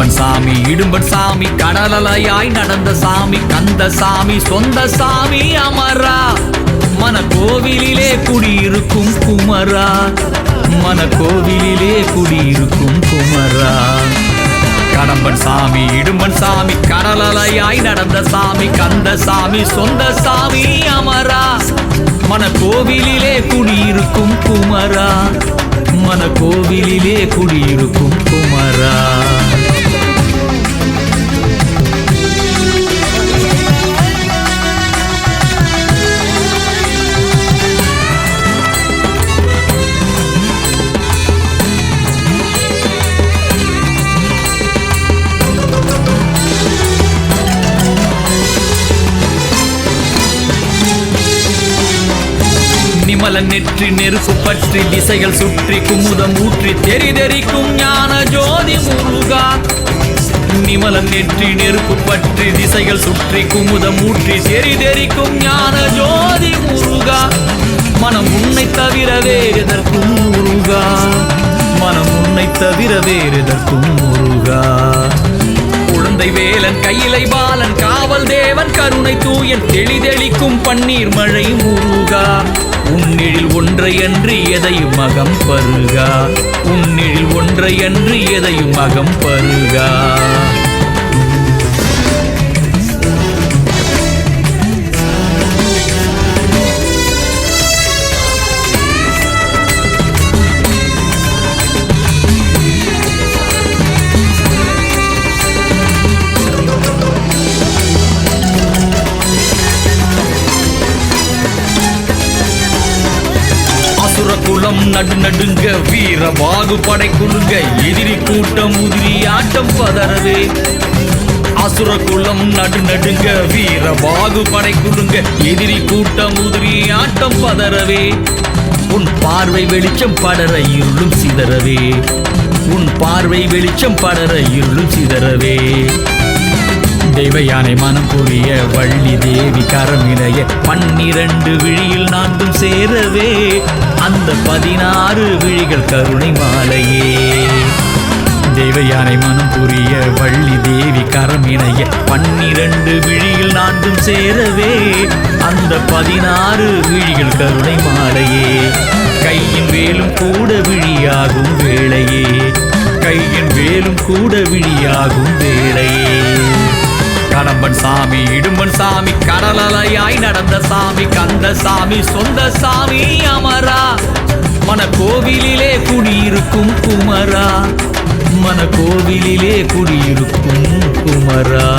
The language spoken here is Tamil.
கடம்பன் சாமி இடும்பன் சாமி கடலலையாய் நடந்த சாமி கந்த சாமி சொந்த சாமி அமரா மன கோவிலிலே குடியிருக்கும் குமரா மன கோவிலிலே குடியிருக்கும் குமரா கடம்பன் சாமி இடும்பன் சாமி கடலலையாய் நடந்த சாமி கந்த சாமி சொந்த சாமி அமரா மன கோவிலிலே குடியிருக்கும் குமரா மன கோவிலிலே குடியிருக்கும் குமரா நிமலன் நெற்றி நெருப்பு பற்றி திசைகள் சுற்றி குமுதம் ஊற்றி தெரிதெறிக்கும் ஞான ஜோதி முருகா நிமலன் நெற்றி நெருப்பு பற்றி திசைகள் சுற்றி குமுதம் ஊற்றி தெரிதெறிக்கும் ஞான ஜோதி முருகா மனம் உன்னை தவிர வேறெதற்கும் முருகா மனம் உன்னை தவிர வேறெதற்கும் முருகா குழந்தை வேலன் கையிலை பாலன் காவல் தேவன் கருணை தூயன் தெளிதெளிக்கும் பன்னீர் மழை முருகா உன்னிழில் ஒன்றையன்று எதையும் மகம் பருகா உன்னிழில் ஒன்றையன்று எதையும் மகம் பருகா குலம் நடு நடுங்க வீர வாகு படை குழுங்க எதிரி கூட்டம் உதிரி ஆட்டம் பதறவே அசுர குலம் நடு நடுங்க வீர வாகு படை குழுங்க எதிரி கூட்டம் உதிரி ஆட்டம் பதறவே உன் பார்வை வெளிச்சம் படர இருளும் சிதறவே உன் பார்வை வெளிச்சம் படர இருளும் சிதறவே தெய்வயானை மனம் புரிய வள்ளி தேவி கரமினைய 12 விழியில் நான்கும் சேரவே அந்த 16 விழிகள் கருணை மாலையே தெய்வயானை மனம் புரிய வள்ளி தேவி கரமினைய 12 விழியில் நான்கும் சேரவே அந்த 16 விழிகள் கருணை மாலையே கையின் வேலும் கூட விழியாகும் வேளையே கையின் வேலும் கூட விழியாகும் வேளையே கடம்பன் சாமி இடும்பன் சாமி கடலலையாய் நடந்த சாமி கந்த சாமி சொந்த சாமி அமரா மன கோவிலிலே குடியிருக்கும் குமரா மன கோவிலிலே குடியிருக்கும் குமரா